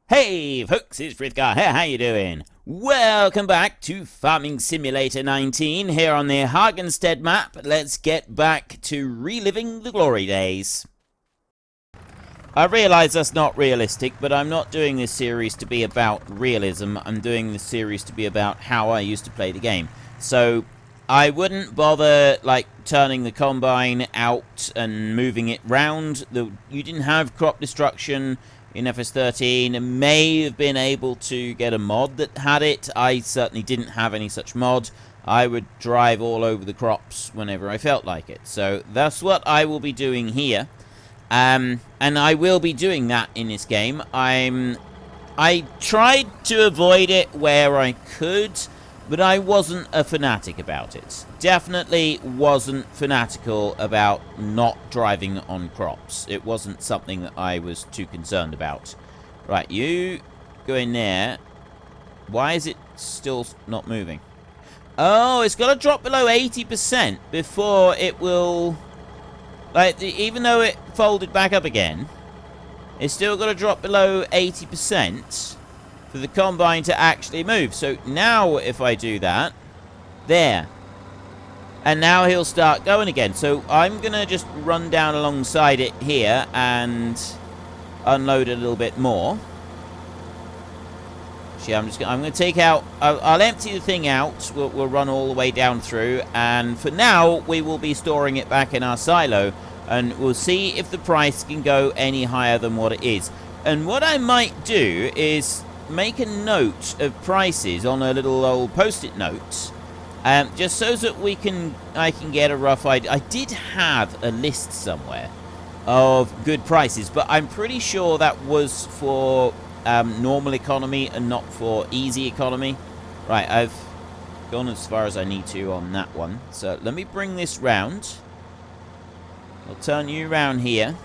Hey folks, it's Frithgar here, how you doing? Welcome back to Farming Simulator 19 here on the Hagenstedt map. Let's get back to reliving the glory days. I realise that's not realistic, but I'm not doing this series to be about realism. I'm doing this series to be about how I used to play the game. So I wouldn't bother like turning the combine out and moving it round. You didn't have crop destruction in FS13. May have been able to get a mod that had it. I certainly didn't have any such mod. I would drive all over the crops whenever I felt like it. So that's what I will be doing here. And I will be doing that in this game. I tried to avoid it where I could, but I wasn't a fanatic about it. Definitely wasn't fanatical about not driving on crops. It wasn't something that I was too concerned about. Right, you go in there. Why is it still not moving? Oh, it's got to drop below 80% before it will... Like, even though it folded back up again, it's still got to drop below 80% for the combine to actually move. So now if I do that, there. And now he'll start going again. So I'm going to just run down alongside it here and unload a little bit more. Actually, I'm going to take out... I'll empty the thing out. We'll run all the way down through. And for now, we will be storing it back in our silo. And we'll see if the price can go any higher than what it is. And what I might do is make a note of prices on a little old post-it note. Just so that I can get a rough idea. I did have a list somewhere of good prices, but I'm pretty sure that was for normal economy and not for easy economy. Right, I've gone as far as I need to on that one. So let me bring this round. I'll turn you around here.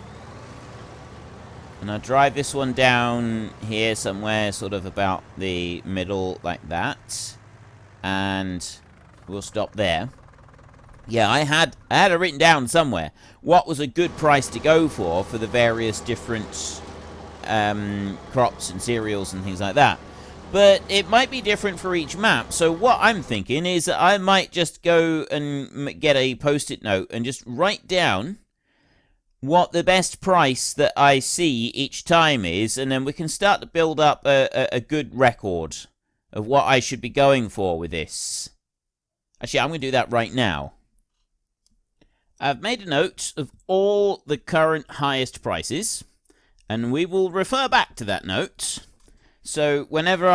And I'll drive this one down here somewhere, sort of about the middle, like that. And we'll stop there. Yeah, I had it written down somewhere. What was a good price to go for the various different crops and cereals and things like that. But it might be different for each map. So what I'm thinking is that I might just go and get a post-it note and just write down what the best price that I see each time is, and then we can start to build up a good record of what I should be going for with this. Actually, I'm going to do that right now. I've made a note of all the current highest prices, and we will refer back to that note. So whenever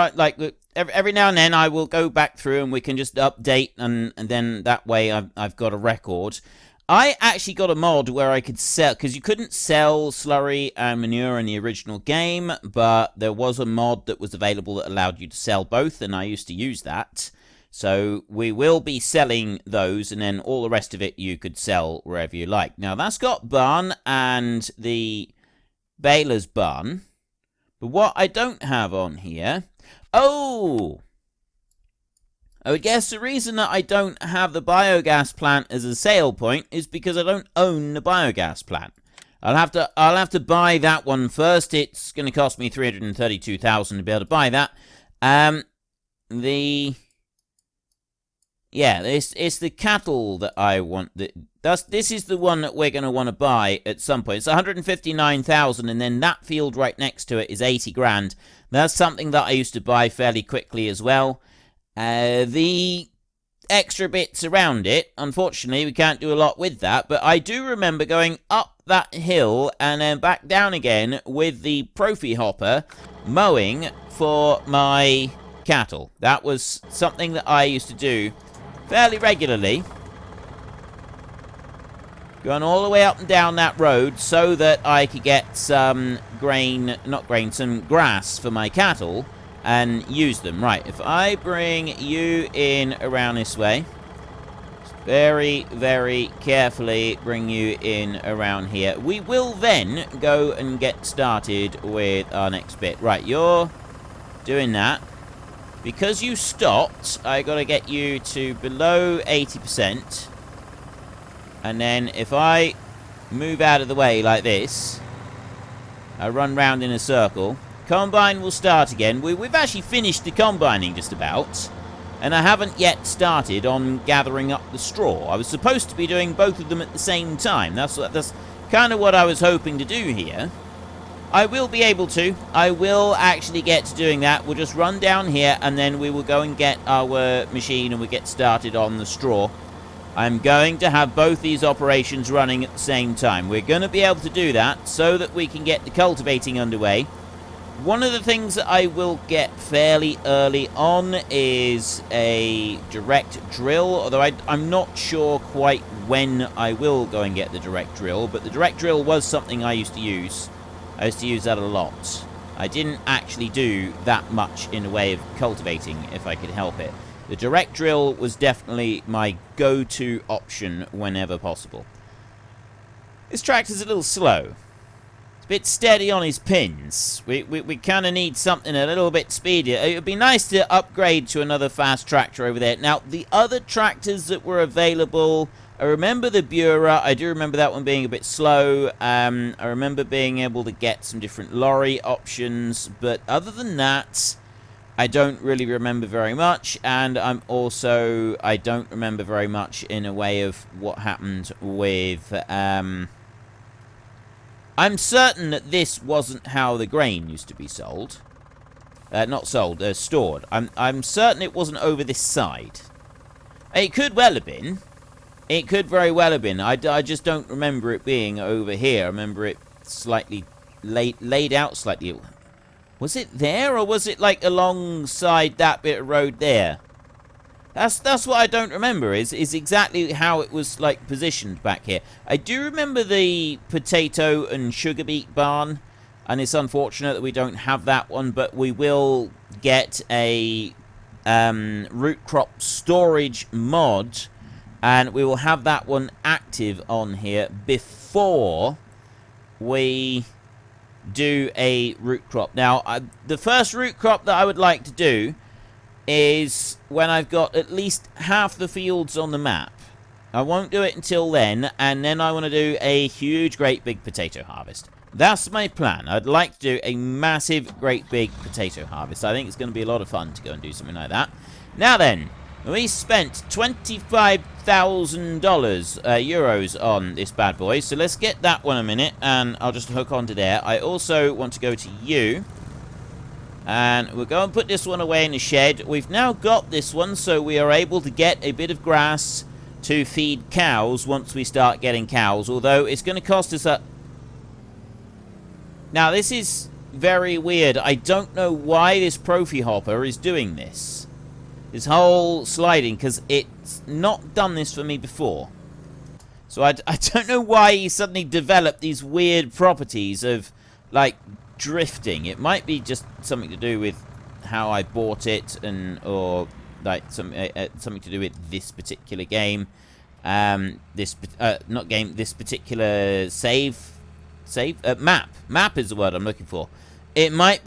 every now and then I will go back through and we can just update, and then that way I've got a record. I actually got a mod where I could sell, because you couldn't sell slurry and manure in the original game, but there was a mod that was available that allowed you to sell both, and I used to use that. So we will be selling those, and then all the rest of it you could sell wherever you like. Now that's got barn and the baler's barn, but what I don't have on here... Oh! I would guess the reason that I don't have the biogas plant as a sale point is because I don't own the biogas plant. I'll have to buy that one first. It's going to cost me 332,000 to be able to buy that. It's the cattle that I want. This is the one that we're going to want to buy at some point. It's 159,000, and then that field right next to it is 80 grand. That's something that I used to buy fairly quickly as well. The extra bits around it, unfortunately, we can't do a lot with that, but I do remember going up that hill and then back down again with the Profi hopper mowing for my cattle. That was something that I used to do fairly regularly. Going all the way up and down that road so that I could get some some grass for my cattle and use them. Right, if I bring you in around this way, very, very carefully bring you in around here. We will then go and get started with our next bit. Right, you're doing that. Because you stopped, I got to get you to below 80%. And then if I move out of the way like this, I run round in a circle, Combine will start again. We've actually finished the combining just about. And I haven't yet started on gathering up the straw. I was supposed to be doing both of them at the same time. That's kind of what I was hoping to do here. I will be able to. I will actually get to doing that. We'll just run down here and then we will go and get our machine and we'll get started on the straw. I'm going to have both these operations running at the same time. We're going to be able to do that so that we can get the cultivating underway. One of the things that I will get fairly early on is a direct drill, although I'm not sure quite when I will go and get the direct drill, but the direct drill was something I used to use. I used to use that a lot. I didn't actually do that much in the way of cultivating if I could help it. The direct drill was definitely my go-to option whenever possible. This tractor's a little slow. A bit steady on his pins. We kind of need something a little bit speedier. It would be nice to upgrade to another fast tractor over there. Now, the other tractors that were available, I remember the Bura. I do remember that one being a bit slow. I remember being able to get some different lorry options. But other than that, I don't really remember very much. And I don't remember very much in a way of what happened with... I'm certain that this wasn't how the grain used to be sold. Not sold, stored. I'm certain it wasn't over this side. It could well have been. It could very well have been. I just don't remember it being over here. I remember it slightly laid out slightly. Was it there, or was it like alongside that bit of road there? That's what I don't remember, is exactly how it was, like, positioned back here. I do remember the potato and sugar beet barn, and it's unfortunate that we don't have that one, but we will get a root crop storage mod, and we will have that one active on here before we do a root crop. Now, the first root crop that I would like to do is when I've got at least half the fields on the map. I won't do it until then, and then I want to do a huge, great big potato harvest. That's my plan. I'd like to do a massive, great big potato harvest. I think it's going to be a lot of fun to go and do something like that. Now then, we spent $25,000 euros on this bad boy, so let's get that one a minute, and I'll just hook onto there. I also want to go to you. And we'll go and put this one away in the shed. We've now got this one, so we are able to get a bit of grass to feed cows once we start getting cows. Although it's going to cost us a... Now, this is very weird. I don't know why this Profi Hopper is doing this. This whole sliding, because it's not done this for me before. So I don't know why he suddenly developed these weird properties of, like, drifting. It might be just something to do with how I bought it, or like something to do with this particular game, this particular map is the word I'm looking for. It might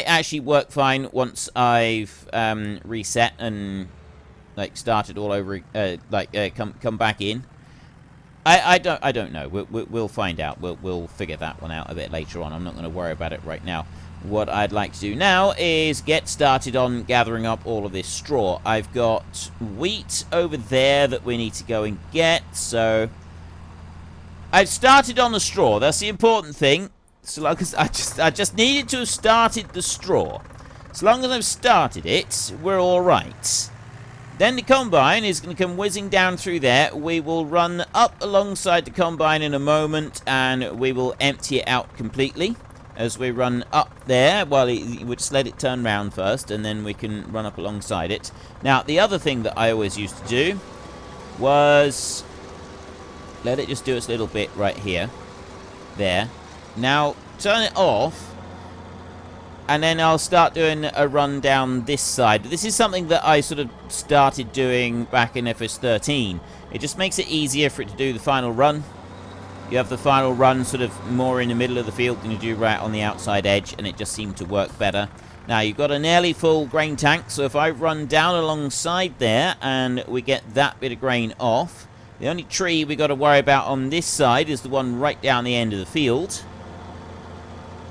actually work fine once I've reset and like started all over, come back in. I don't know. We'll find out. We'll figure that one out a bit later on. I'm not going to worry about it right now. What I'd like to do now is get started on gathering up all of this straw. I've got wheat over there that we need to go and get. So I've started on the straw. That's the important thing. So long as I just needed to have started the straw. As long as I've started it, we're all right. Then the combine is going to come whizzing down through there. We will run up alongside the combine in a moment, and we will empty it out completely as we run up there. Well, we'll just let it turn round first, and then we can run up alongside it. Now, the other thing that I always used to do was let it just do its little bit right here. There. Now, turn it off. And then I'll start doing a run down this side. This is something that I sort of started doing back in FS13. It just makes it easier for it to do the final run. You have the final run sort of more in the middle of the field than you do right on the outside edge, and it just seemed to work better. Now, you've got a nearly full grain tank, so if I run down alongside there and we get that bit of grain off, the only tree we got to worry about on this side is the one right down the end of the field.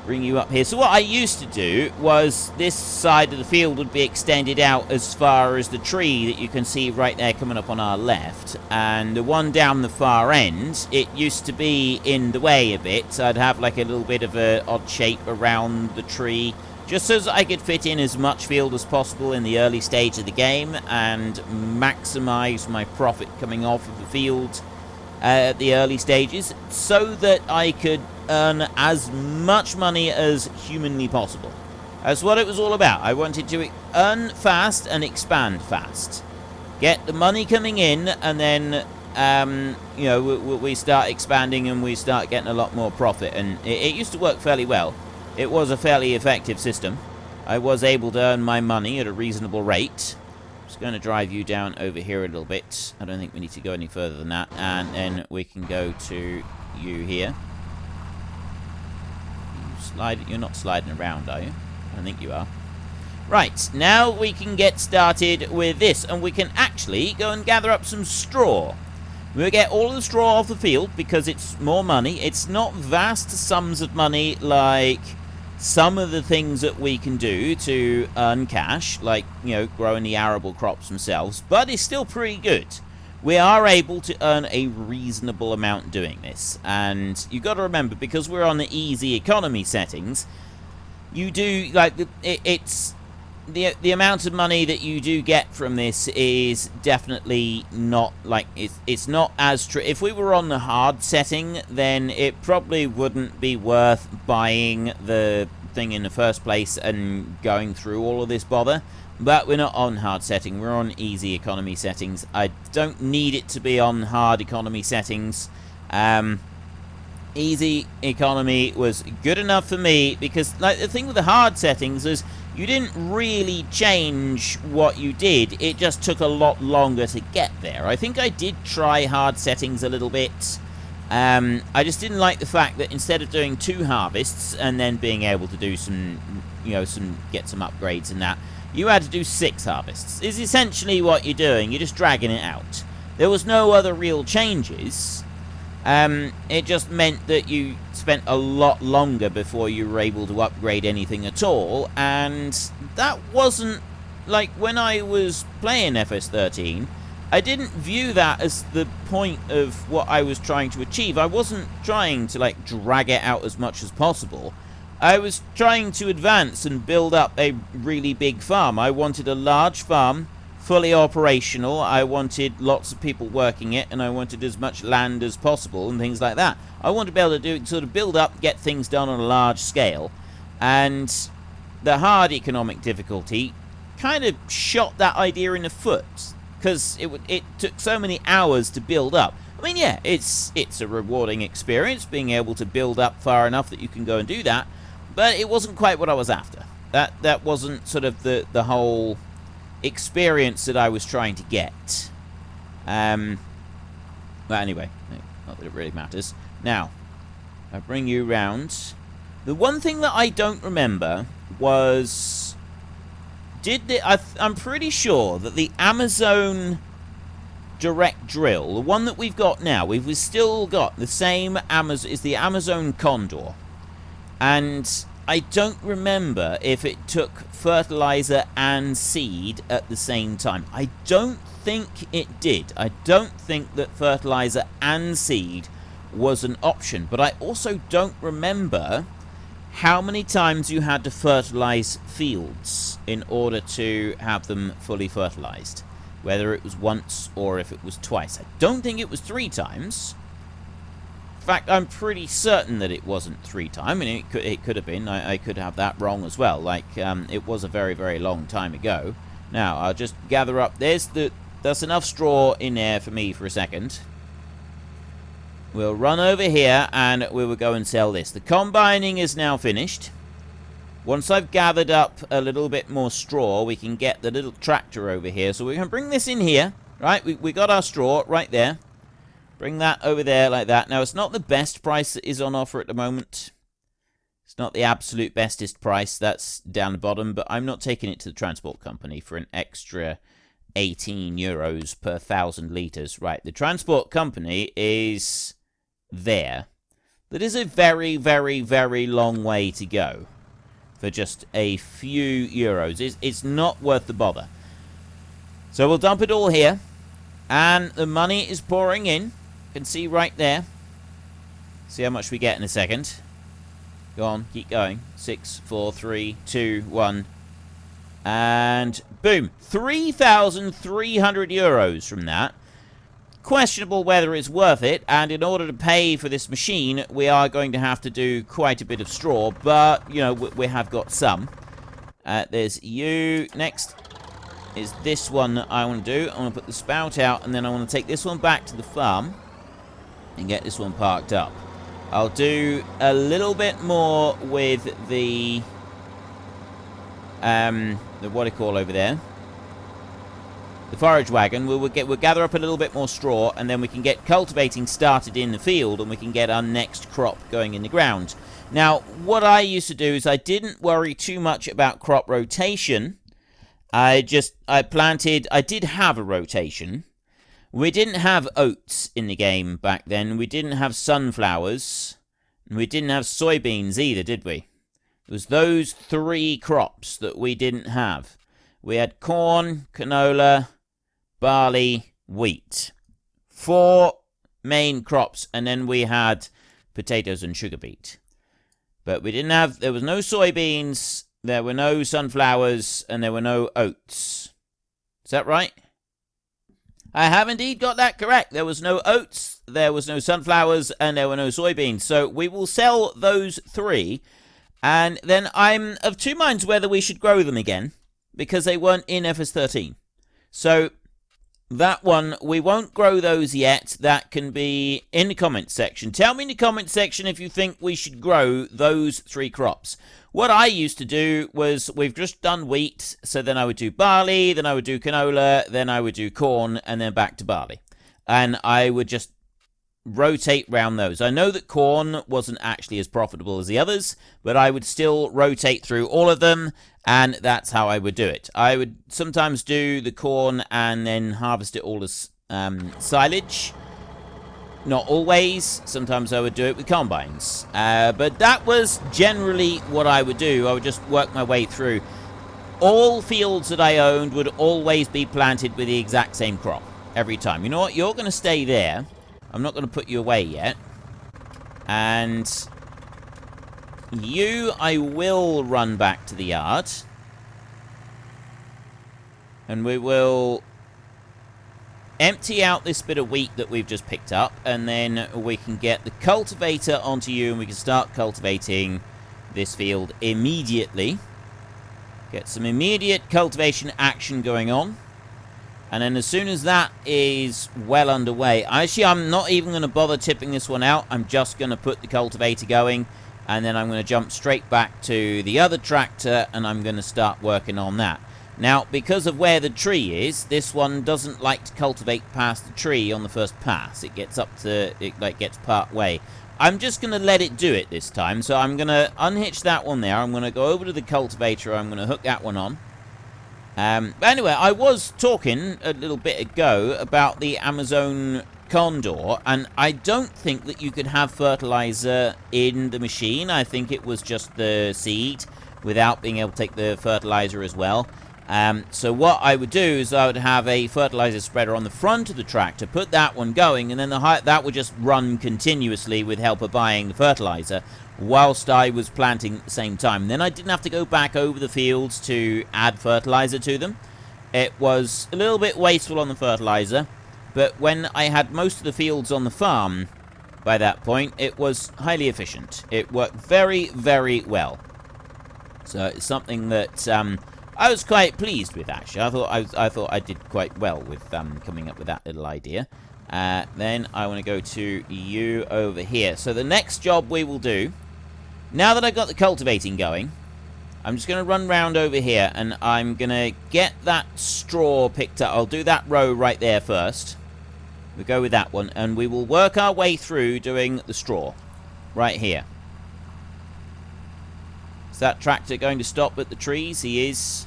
bring you up here. So what I used to do was this side of the field would be extended out as far as the tree that you can see right there coming up on our left. And the one down the far end, it used to be in the way a bit. So I'd have like a little bit of an odd shape around the tree, just so that I could fit in as much field as possible in the early stage of the game and maximize my profit coming off of the field at the early stages, so that I could earn as much money as humanly possible. That's what it was all about. I wanted to earn fast and expand fast. Get the money coming in, and then, you know, we start expanding and we start getting a lot more profit. And it used to work fairly well. It was a fairly effective system. I was able to earn my money at a reasonable rate. Just going to drive you down over here a little bit. I don't think we need to go any further than that. And then we can go to you here. You're not sliding around, are you? I don't think you are. Right, now we can get started with this, and we can actually go and gather up some straw. We'll get all of the straw off the field because it's more money. It's not vast sums of money like some of the things that we can do to earn cash, like, you know, growing the arable crops themselves, but it's still pretty good. We are able to earn a reasonable amount doing this, and you've got to remember, because we're on the easy economy settings, you do, like, it's the amount of money that you do get from this is definitely not, like, it's not as if we were on the hard setting, then it probably wouldn't be worth buying the thing in the first place and going through all of this bother. But we're not on hard setting, we're on easy economy settings. I don't need it to be on hard economy settings. Easy economy was good enough for me, because, like, the thing with the hard settings is you didn't really change what you did, it just took a lot longer to get there. I think I did try hard settings a little bit. I just didn't like the fact that instead of doing 2 harvests and then being able to do some, you know, get some upgrades and that, you had to do 6 harvests. Is essentially what you're doing. You're just dragging it out. There was no other real changes. It just meant that you spent a lot longer before you were able to upgrade anything at all, and that wasn't, like, when I was playing FS13, I didn't view that as the point of what I was trying to achieve. I wasn't trying to, like, drag it out as much as possible. I was trying to advance and build up a really big farm. I wanted a large farm, fully operational. I wanted lots of people working it, and I wanted as much land as possible and things like that. I wanted to be able to sort of build up, get things done on a large scale, and the hard economic difficulty kind of shot that idea in the foot, because it took so many hours to build up. I mean, yeah, it's a rewarding experience being able to build up far enough that you can go and do that, but it wasn't quite what I was after. That wasn't sort of the whole experience that I was trying to get. But anyway, not that it really matters. Now, I bring you round. The one thing that I don't remember was, I'm pretty sure that the Amazon direct drill, the one that we've got now, we've still got the same is the Amazon Condor, and I don't remember if it took fertilizer and seed at the same time. I don't think it did. I don't think that fertilizer and seed was an option, but I also don't remember how many times you had to fertilize fields in order to have them fully fertilized. Whether it was once or if it was twice. I don't think it was 3 times. In fact, I'm pretty certain that it wasn't 3 times. I mean, it could have been. I could have that wrong as well. Like, it was a very, very long time ago. Now, I'll just gather up. There's enough straw in there for me for a second. We'll run over here and we will go and sell this. The combining is now finished. Once I've gathered up a little bit more straw, we can get the little tractor over here. So we can bring this in here, right? We got our straw right there. Bring that over there like that. Now, it's not the best price that is on offer at the moment. It's not the absolute bestest price. That's down the bottom, but I'm not taking it to the transport company for an extra 18 euros per 1,000 litres. Right, the transport company is there. That is a very, very, very long way to go for just a few euros. It's not worth the bother. So we'll dump it all here. And the money is pouring in. You can see right there. See how much we get in a second. Go on, keep going. 6, 4, 3, 2, 1. And boom. 3,300 euros from that. Questionable whether it's worth it, and in order to pay for this machine, we are going to have to do quite a bit of straw, but, you know, we have got some. There's you. Next is this one that I want to do. I want to put the spout out, and then I want to take this one back to the farm and get this one parked up. I'll do a little bit more with the what do you call over there? The forage wagon. We'll gather up a little bit more straw, and then we can get cultivating started in the field, and we can get our next crop going in the ground. Now, what I used to do is I didn't worry too much about crop rotation. I did have a rotation. We didn't have oats in the game back then. We didn't have sunflowers. And we didn't have soybeans either, did we? It was those 3 crops that we didn't have. We had corn, canola, barley, wheat. 4 main crops, and then we had potatoes and sugar beet. But we didn't have, there was no soybeans, there were no sunflowers, and there were no oats. Is that right? I have indeed got that correct. There was no oats, there was no sunflowers, and there were no soybeans. So we will sell those 3, and then I'm of 2 minds whether we should grow them again, because they weren't in FS13. So that one, we won't grow those yet. That can be in the comments section. Tell me in the comments section if you think we should grow those 3 crops. What I used to do was, we've just done wheat, so then I would do barley, then I would do canola, then I would do corn, and then back to barley. And I would just rotate round those. I know that corn wasn't actually as profitable as the others, but I would still rotate through all of them, and that's how I would do it. I would sometimes do the corn and then harvest it all as silage. Not always. Sometimes I would do it with combines. But that was generally what I would do. I would just work my way through. All fields that I owned would always be planted with the exact same crop every time. You know what? You're going to stay there. I'm not going to put you away yet. And you, I will run back to the yard. And we will empty out this bit of wheat that we've just picked up. And then we can get the cultivator onto you, and we can start cultivating this field immediately. Get some immediate cultivation action going on. And then as soon as that is well underway, actually I'm not even going to bother tipping this one out. I'm just going to put the cultivator going, and then I'm going to jump straight back to the other tractor, and I'm going to start working on that. Now, because of where the tree is, this one doesn't like to cultivate past the tree on the first pass. It gets up to, it gets part way. I'm just going to let it do it this time, so I'm going to unhitch that one there. I'm going to go over to the cultivator. I'm going to hook that one on. But anyway, I was talking a little bit ago about the Amazon Condor, and I don't think that you could have fertilizer in the machine. I think it was just the seed without being able to take the fertilizer as well. So what I would do is I would have a fertilizer spreader on the front of the tractor, put that one going, and then that would just run continuously with help of buying the fertilizer whilst I was planting at the same time. Then I didn't have to go back over the fields to add fertilizer to them. It was a little bit wasteful on the fertilizer, but when I had most of the fields on the farm by that point, it was highly efficient. It worked very, very well. So it's something that I was quite pleased with, actually. I thought I did quite well with coming up with that little idea. Then I want to go to you over here. So the next job we will do, now that I've got the cultivating going, I'm just going to run round over here, and I'm going to get that straw picked up. I'll do that row right there first. We'll go with that one, and we will work our way through doing the straw right here. Is that tractor going to stop at the trees? He is.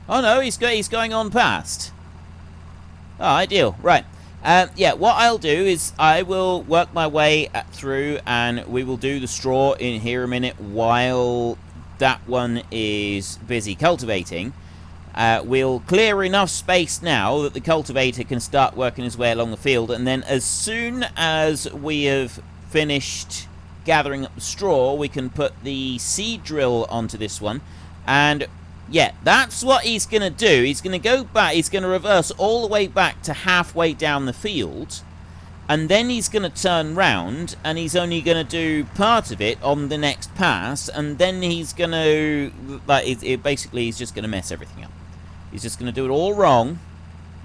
Oh no, he's going on past. Oh, ideal. Right. Yeah, what I'll do is I will work my way through, and we will do the straw in here a minute while that one is busy cultivating. We'll clear enough space now that the cultivator can start working his way along the field, and then as soon as we have finished gathering up the straw, we can put the seed drill onto this one. And yeah, that's what he's going to do. He's going to go back, he's going to reverse all the way back to halfway down the field, and then he's going to turn round, and he's only going to do part of it on the next pass, and then he's going to, like, basically he's just going to mess everything up. He's just going to do it all wrong,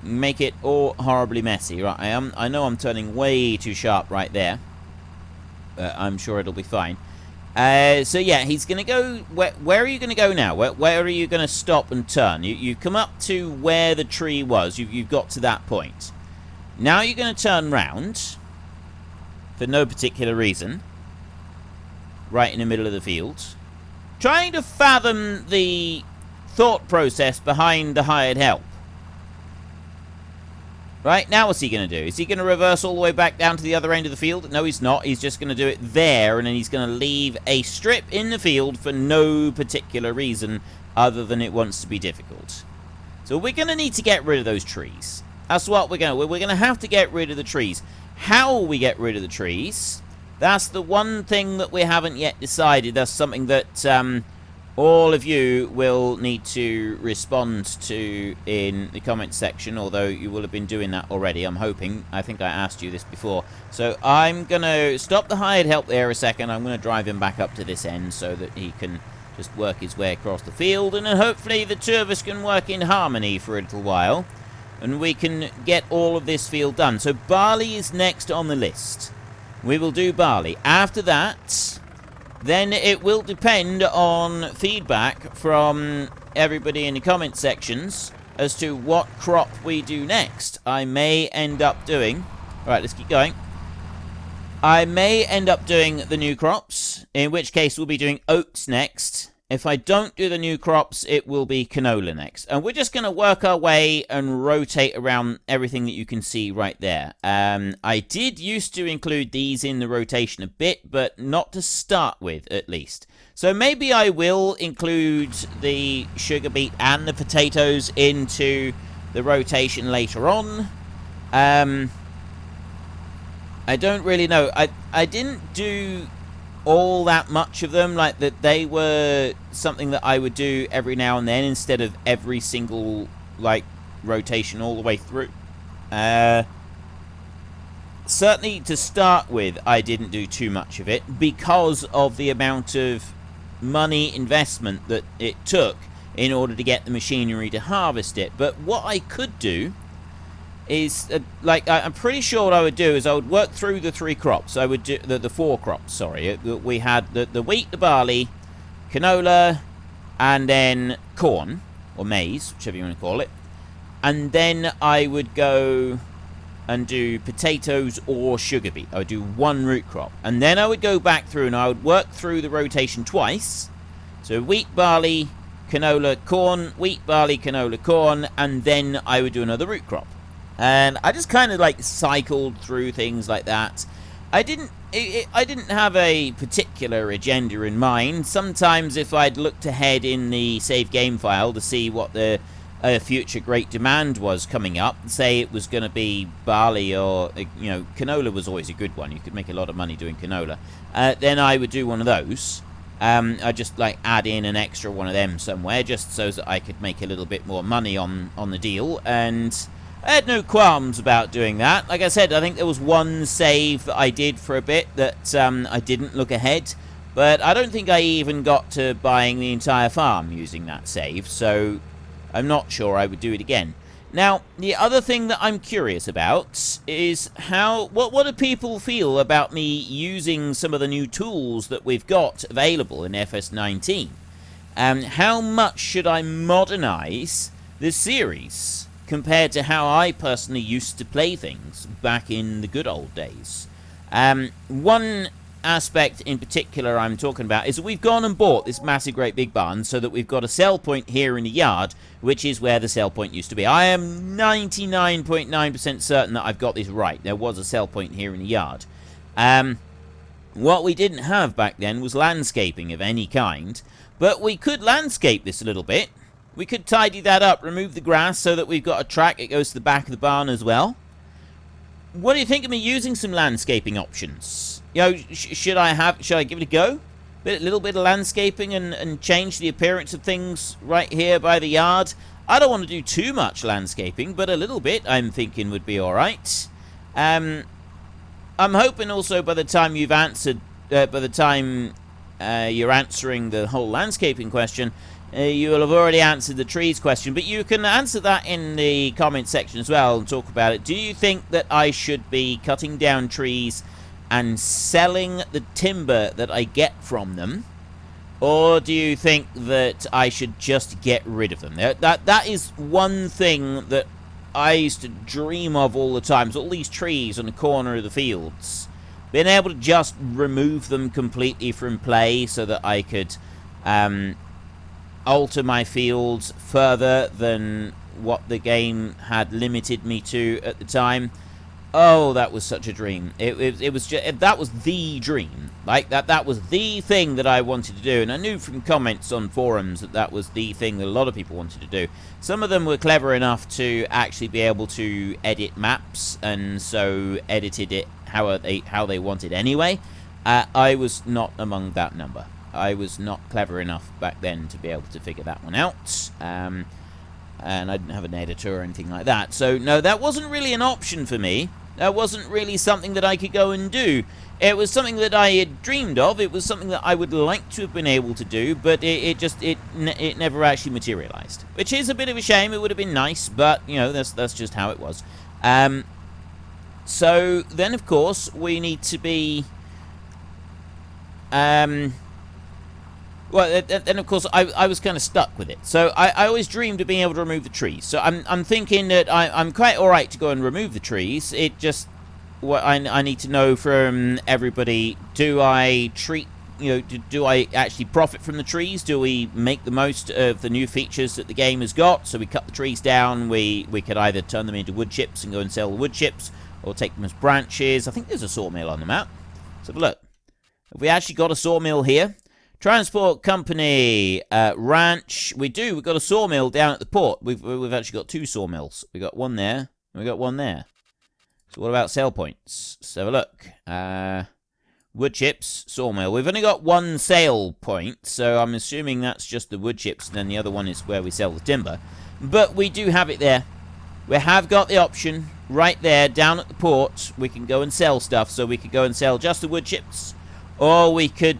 make it all horribly messy. Right, I know I'm turning way too sharp right there, but I'm sure it'll be fine. So yeah, he's going to go... Where are you going to go now? Where are you going to stop and turn? You come up to where the tree was. You've got to that point. Now you're going to turn round, for no particular reason, right in the middle of the field, trying to fathom the thought process behind the hired help. Right, now what's he going to do? Is he going to reverse all the way back down to the other end of the field? No, he's not. He's just going to do it there, and then he's going to leave a strip in the field for no particular reason other than it wants to be difficult. So we're going to need to get rid of those trees. That's what we're going to have to get rid of the trees. How we get rid of the trees, that's the one thing that we haven't yet decided. That's something that all of you will need to respond to in the comments section, although you will have been doing that already, I'm hoping. I think I asked you this before. So I'm going to stop the hired help there a second. I'm going to drive him back up to this end so that he can just work his way across the field, and then hopefully the two of us can work in harmony for a little while, and we can get all of this field done. So barley is next on the list. We will do barley. After that, then it will depend on feedback from everybody in the comment sections as to what crop we do next. I may end up doing... Right, let's keep going. I may end up doing the new crops, in which case we'll be doing oats next. If I don't do the new crops, it will be canola next. And we're just going to work our way and rotate around everything that you can see right there. I did used to include these in the rotation a bit, but not to start with, at least. So maybe I will include the sugar beet and the potatoes into the rotation later on. I don't really know. I didn't do all that much of them, like that they were something that I would do every now and then instead of every single like rotation all the way through. Certainly to start with, I didn't do too much of it because of the amount of money investment that it took in order to get the machinery to harvest it. But what I could do is, I'm pretty sure what I would do is I would work through the three crops. I would do the four crops, sorry. We had the wheat, the barley, canola, and then corn, or maize, whichever you want to call it. And then I would go and do potatoes or sugar beet. I would do one root crop. And then I would go back through and I would work through the rotation twice. So wheat, barley, canola, corn, wheat, barley, canola, corn, and then I would do another root crop. And I just kind of like cycled through things like that. I didn't have a particular agenda in mind. Sometimes if I'd looked ahead in the save game file to see what the future great demand was coming up, say it was going to be barley or, you know, canola was always a good one. You could make a lot of money doing canola. Then I would do one of those. I'd just like add in an extra one of them somewhere just so that I could make a little bit more money on the deal, and I had no qualms about doing that. Like I said, I think there was one save that I did for a bit that I didn't look ahead, but I don't think I even got to buying the entire farm using that save, so I'm not sure I would do it again. Now, the other thing that I'm curious about is what do people feel about me using some of the new tools that we've got available in FS19? How much should I modernize the series compared to how I personally used to play things back in the good old days? One aspect in particular I'm talking about is that we've gone and bought this massive great big barn so that we've got a sell point here in the yard, which is where the sell point used to be. I am 99.9% certain that I've got this right. There was a sell point here in the yard. What we didn't have back then was landscaping of any kind, but we could landscape this a little bit. We could tidy that up, remove the grass so that we've got a track that goes to the back of the barn as well. What do you think of me using some landscaping options? You know, should I give it a go? A little bit of landscaping and change the appearance of things right here by the yard. I don't want to do too much landscaping, but a little bit I'm thinking would be alright. I'm hoping also by the time you've answered, you're answering the whole landscaping question, you will have already answered the trees question, but you can answer that in the comment section as well and talk about it. Do you think that I should be cutting down trees and selling the timber that I get from them, or do you think that I should just get rid of them? That is one thing that I used to dream of all the time, is all these trees on the corner of the fields. Being able to just remove them completely from play so that I could alter my fields further than what the game had limited me to at the time. Oh, that was such a dream. It was just, that was the dream. Like, that was the thing that I wanted to do. And I knew from comments on forums that that was the thing that a lot of people wanted to do. Some of them were clever enough to actually be able to edit maps, and so edited it how they wanted anyway. I was not among that number. I was not clever enough back then to be able to figure that one out. And I didn't have an editor or anything like that. So, no, that wasn't really an option for me. That wasn't really something that I could go and do. It was something that I had dreamed of. It was something that I would like to have been able to do, but it never actually materialized. Which is a bit of a shame. It would have been nice, but, you know, that's just how it was. So, then, of course, we need to be... Well, then of course I was kind of stuck with it. So I always dreamed of being able to remove the trees. So I'm thinking that I'm quite all right to go and remove the trees. It just what I need to know from everybody: do I treat do I actually profit from the trees? Do we make the most of the new features that the game has got? So we cut the trees down. We could either turn them into wood chips and go and sell the wood chips, or take them as branches. I think there's a sawmill on the map. Let's have a look. Have we actually got a sawmill here? Transport company, ranch. We've got a sawmill down at the port. We've actually got two sawmills. We got one there, and we got one there. So what about sell points? Let's have a look. Wood chips, sawmill. We've only got one sale point, so I'm assuming that's just the wood chips, and then the other one is where we sell the timber. But we do have it there. We have got the option right there down at the port. We can go and sell stuff, so we could go and sell just the wood chips, or we could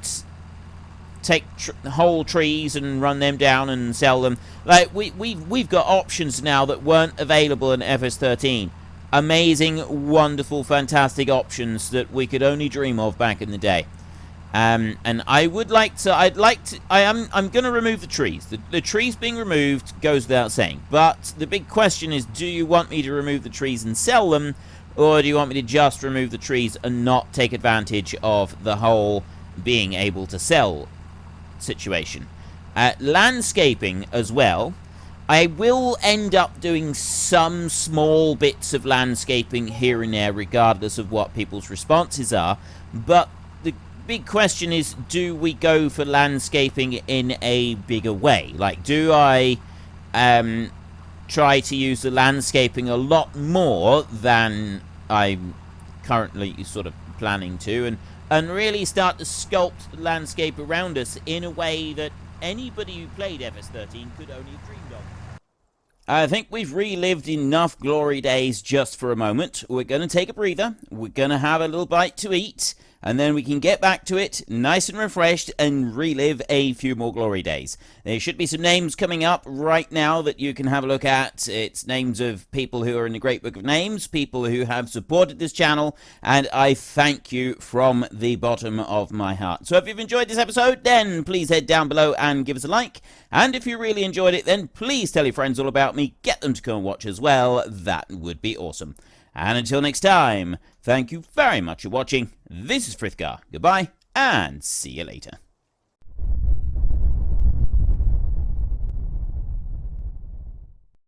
take whole trees and run them down and sell them. Like, we've got options now that weren't available in FS13. Amazing, wonderful, fantastic options that we could only dream of back in the day. And I would like to, I'm going to remove the trees. The trees being removed goes without saying. But the big question is, do you want me to remove the trees and sell them, or do you want me to just remove the trees and not take advantage of the whole being able to sell situation? Landscaping as well. I will end up doing some small bits of landscaping here and there, regardless of what people's responses are. But the big question is, do we go for landscaping in a bigger way? Like, do I try to use the landscaping a lot more than I'm currently sort of planning to, and really start to sculpt the landscape around us in a way that anybody who played FS13 could only have dreamed of? I think we've relived enough glory days just for a moment. We're going to take a breather, we're going to have a little bite to eat, and then we can get back to it nice and refreshed and relive a few more glory days. There should be some names coming up right now that you can have a look at. It's names of people who are in the Great Book of Names, people who have supported this channel, and I thank you from the bottom of my heart. So if you've enjoyed this episode, then please head down below and give us a like. And if you really enjoyed it, then please tell your friends all about me. Get them to come and watch as well. That would be awesome. And until next time, thank you very much for watching. This is Frithgar. Goodbye, and see you later.